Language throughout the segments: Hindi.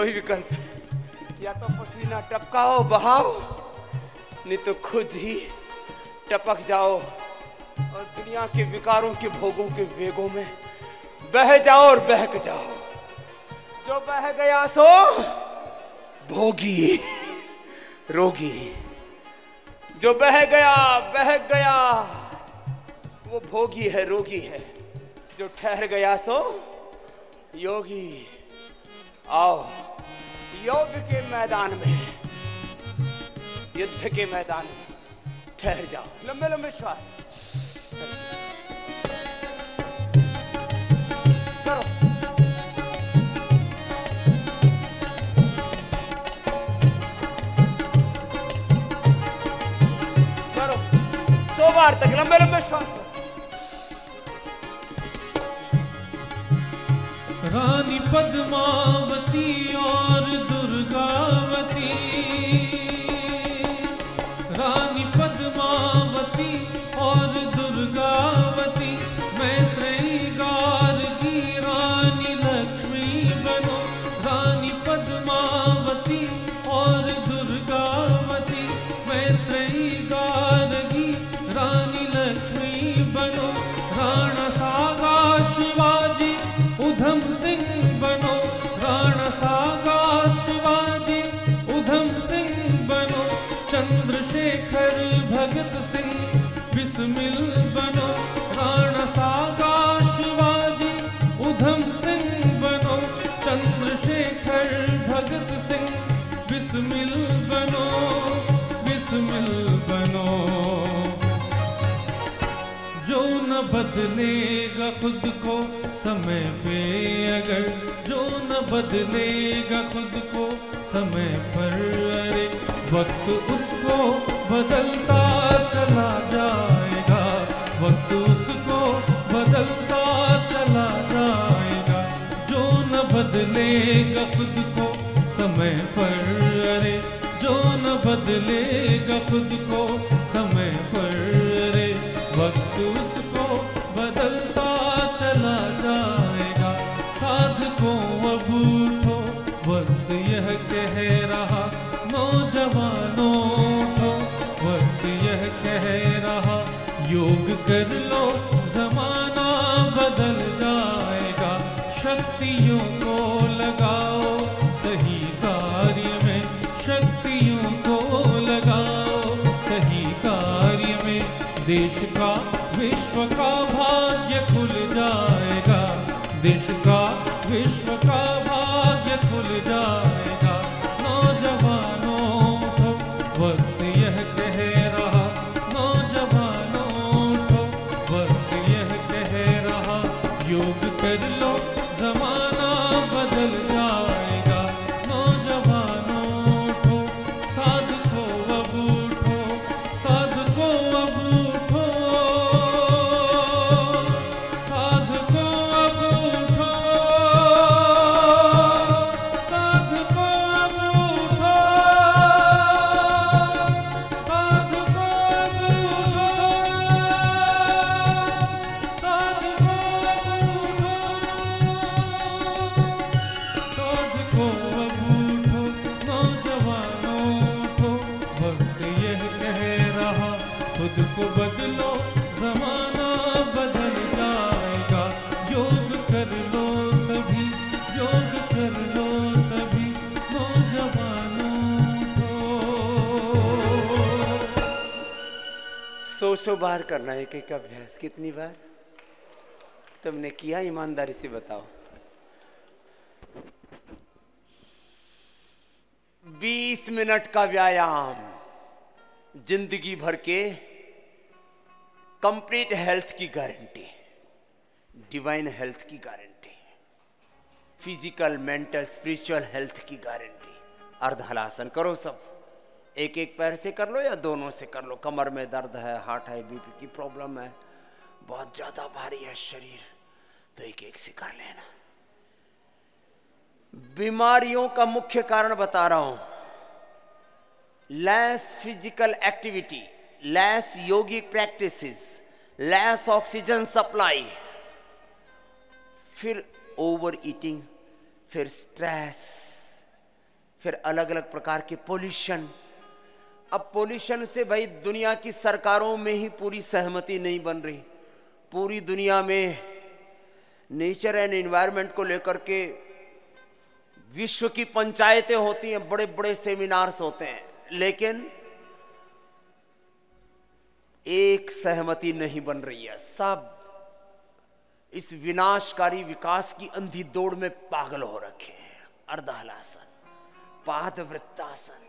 ही विकल्प है, या तो पसीना टपकाओ बहाओ, नहीं तो खुद ही टपक जाओ और दुनिया के विकारों के भोगों के वेगों में बह जाओ और बहक जाओ। जो बह गया सो भोगी रोगी, जो बह गया वो भोगी है रोगी है, जो ठहर गया सो योगी। आओ योग के मैदान में, युद्ध के मैदान में ठहर जाओ। लंबे लंबे श्वास करो। करो 100 बार तक लंबे लंबे श्वास। रानी पद्मावती और दुर्गावती, रानी पद्मावती और दुर्गावती, मैत्रेयी गार्गी रानी लक्ष्मी बनो। रानी पद्मावती और दुर्गावती, मैत्रेयी गार्गी रानी लक्ष्मी बनो। राणा सागा शिवाजी उधम सिंह बनो, राणा सागा शिवाजी उधम सिंह बनो। चंद्रशेखर भगत सिंह बिस्मिल बनो, राणा सागा शिवाजी उधम सिंह बनो। चंद्रशेखर भगत सिंह बिस्मिल बनो, बिस्मिल बनो। जो न बदलेगा खुद को समय पे अगर, जो न बदलेगा खुद को समय पर, अरे वक्त उसको बदलता चला जाएगा, वक्त उसको बदलता चला जाएगा। जो न बदलेगा खुद को समय पर, अरे जो न बदलेगा खुद को समय पर, अरे वक्त उसको बदलता चला जाएगा। साधकों अब उठो, वक्त यह कह रहा, नौजवानों उठो, वक्त यह कह रहा। योग कर लो जमाना बदल जाएगा, शक्तियों को लगाओ सही कार्य में, शक्तियों को लगाओ सही कार्य में। देश का विश्व का भाग्य खुल जाएगा, देश का विश्व का भाग्य खुल जाएगा। नौजवानों उठो, वक्त यह कह रहा, नौजवानों उठो, वक्त यह कह रहा। योग कर लो जमाना बदल जाएगा। नौजवानों उठो, साधको अब उठो, साधको अब उठो, साधको अब उठो, साधको अब उठो, साधको अब उठो, साधको अब उठो, नौजवानों उठो, वक्त यह कह रहा। खुद को बदलो जमाना बदल जाएगा। योग कर लो सभी, योग कर लो सभी, नौजवानों उठो। 100 बार करना है एक अभ्यास। कितनी बार तुमने किया ईमानदारी से बताओ? 20 मिनट का व्यायाम जिंदगी भर के कंप्लीट हेल्थ की गारंटी, डिवाइन हेल्थ की guarantee, physical mental spiritual health की गारंटी। अर्ध हलासन करो सब, एक एक पैर से कर लो या दोनों से कर लो। कमर में दर्द है, हार्ट है, बीपी की प्रॉब्लम है, बहुत ज्यादा भारी है शरीर, तो एक एक से कर लेना। बीमारियों का मुख्य कारण बता रहा हूं, लेस फिजिकल एक्टिविटी, लेस योगिक प्रैक्टिसेस, लेस ऑक्सीजन सप्लाई, फिर ओवर ईटिंग, फिर स्ट्रेस, फिर अलग अलग प्रकार के पोल्यूशन। अब पोल्यूशन से भाई दुनिया की सरकारों में ही पूरी सहमति नहीं बन रही। पूरी दुनिया में नेचर एंड एनवायरनमेंट को लेकर के विश्व की पंचायतें होती हैं, बड़े बड़े सेमिनार्स होते हैं, लेकिन एक सहमति नहीं बन रही है। सब इस विनाशकारी विकास की अंधी दौड़ में पागल हो रखे हैं। अर्धहलासन, पादवृत्तासन।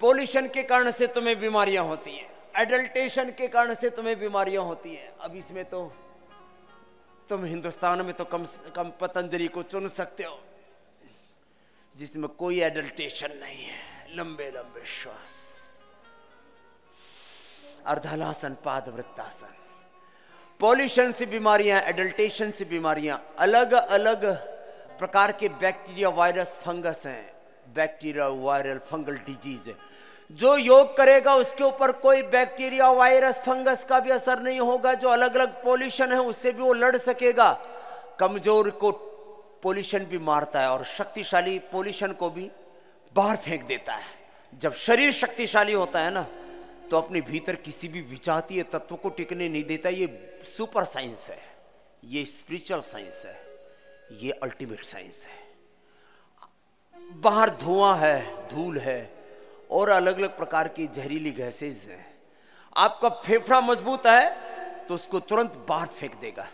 पोल्यूशन के कारण से तुम्हें बीमारियां होती हैं, एडल्टेशन के कारण से तुम्हें बीमारियां होती हैं। अब इसमें तो तुम हिंदुस्तान में तो कम से कम पतंजलि को चुन सकते हो जिसमें कोई एडल्टेशन नहीं है। लंबे लंबे श्वास, अर्धहलासन, पादवृत्तासन। पॉल्यूशन से बीमारियां, एडल्टेशन से बीमारियां, अलग अलग प्रकार के बैक्टीरिया, वायरस, फंगस हैं। बैक्टीरिया, वायरल, फंगल डिजीज है। जो योग करेगा उसके ऊपर कोई बैक्टीरिया, वायरस, फंगस का भी असर नहीं होगा। जो अलग अलग पॉल्यूशन है उससे भी वो लड़ सकेगा। कमजोर को पॉल्यूशन भी मारता है और शक्तिशाली पॉल्यूशन को भी बाहर फेंक देता है। जब शरीर शक्तिशाली होता है ना, तो अपने भीतर किसी भी विजातीय तत्व को टिकने नहीं देता। ये सुपर साइंस है, ये स्पिरिचुअल साइंस है, ये अल्टीमेट साइंस है। बाहर धुआं है, धूल है और अलग अलग प्रकार की जहरीली गैसेज हैं। आपका फेफड़ा मजबूत है तो उसको तुरंत बाहर फेंक देगा।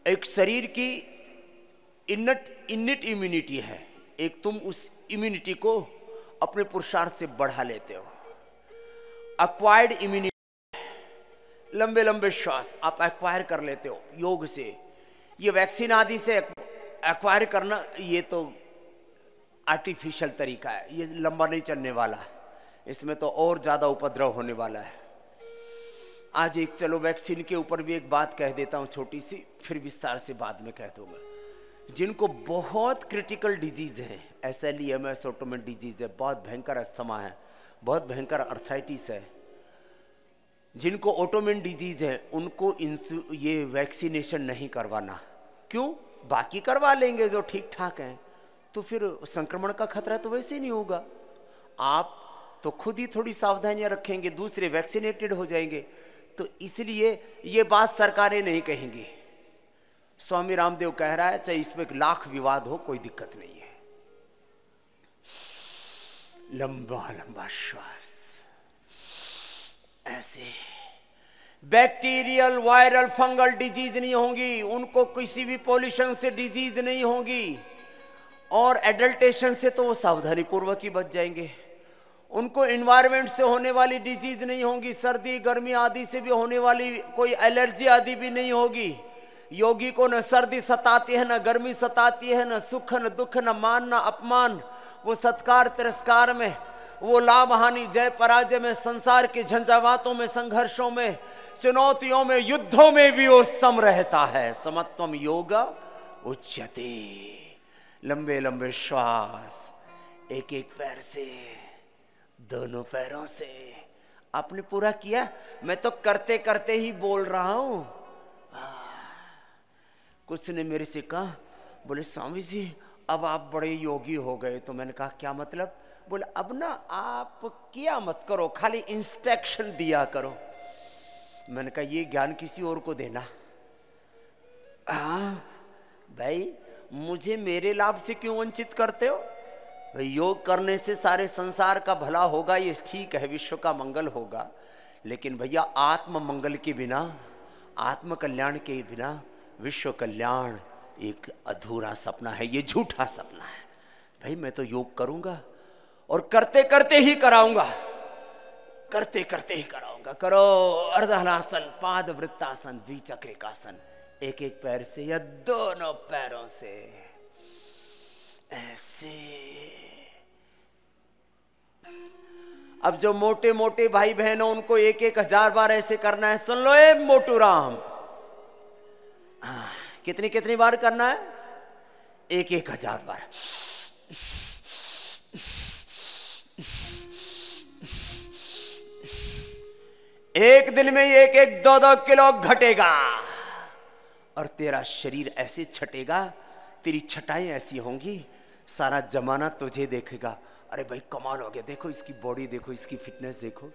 एक शरीर की इन्नेट इम्यूनिटी है, एक तुम उस इम्यूनिटी को अपने पुरुषार्थ से बढ़ा लेते हो। एक्वायर्ड इम्यूनिटी, लंबे लंबे श्वास आप एक्वायर कर लेते हो योग से। ये वैक्सीन आदि से एक्वायर करना ये तो आर्टिफिशियल तरीका है, ये लंबा नहीं चलने वाला, इसमें तो और ज्यादा उपद्रव होने वाला है। आज एक चलो वैक्सीन के ऊपर भी एक बात कह देता हूं छोटी सी, फिर विस्तार से बाद में कह दूंगा। जिनको बहुत क्रिटिकल डिजीज है, SLEMS ऑटोमिन डिजीज है, बहुत भयंकर अस्थमा है, बहुत भयंकर अर्थराइटिस है, जिनको ऑटोमिन डिजीज है उनको ये वैक्सीनेशन नहीं करवाना। क्यों? बाकी करवा लेंगे जो ठीक ठाक हैं, तो फिर संक्रमण का खतरा तो वैसे ही नहीं होगा। आप तो खुद ही थोड़ी सावधानियां रखेंगे, दूसरे वैक्सीनेटेड हो जाएंगे। तो इसलिए ये बात सरकारें नहीं कहेंगी। स्वामी रामदेव कह रहा है, चाहे इसमें लाख विवाद हो, कोई दिक्कत नहीं है। लंबा लंबा श्वास, ऐसे बैक्टीरियल, वायरल, फंगल डिजीज नहीं होंगी, उनको किसी भी पॉल्यूशन से डिजीज नहीं होंगी। और एडल्टेशन से तो वो सावधानी पूर्वक ही बच जाएंगे। उनको एनवायरनमेंट से होने वाली डिजीज नहीं होंगी, सर्दी गर्मी आदि से भी होने वाली कोई एलर्जी आदि भी नहीं होगी। योगी को न सर्दी सताती है, न गर्मी सताती है, न सुख न दुख, न मान न अपमान। वो सत्कार तिरस्कार में, वो लाभ हानि, जय पराजय में, संसार के झंझावातों में, संघर्षों में, चुनौतियों में, युद्धों में भी वो सम रहता है। समत्वम योग उच्यते। लंबे लंबे श्वास, एक एक पैर से, दोनों पैरों से। आपने पूरा किया? मैं तो करते करते ही बोल रहा हूं। कुछ ने मेरे से कहा, बोले स्वामी जी अब आप बड़े योगी हो गए। तो मैंने कहा क्या मतलब? बोले अब ना आप किया मत करो, खाली इंस्ट्रक्शन दिया करो। मैंने कहा ये ज्ञान किसी और को देना। भाई मुझे मेरे लाभ से क्यों वंचित करते हो? भाई योग करने से सारे संसार का भला होगा, ये ठीक है, विश्व का मंगल होगा, लेकिन भैया आत्म मंगल के बिना, आत्म कल्याण के बिना विश्व कल्याण एक अधूरा सपना है, ये झूठा सपना है। भाई मैं तो योग करूंगा और करते करते ही कराऊंगा, करते करते ही कराऊंगा। करो अर्धहलासन, पादवृत्तासन, द्विचक्रिकासन, एक एक पैर से या दोनों पैरों से ऐसे। अब जो मोटे मोटे भाई बहन हो उनको 1,000 बार ऐसे करना है। सुन लो ए मोटू राम, कितनी कितनी बार करना है? 1,000 बार। एक दिन में 1-1, 2-2 किलो घटेगा और तेरा शरीर ऐसे छटेगा, तेरी छटाएं ऐसी होंगी सारा जमाना तुझे देखेगा, अरे भाई कमाल हो गया, देखो इसकी बॉडी, देखो इसकी फिटनेस, देखो।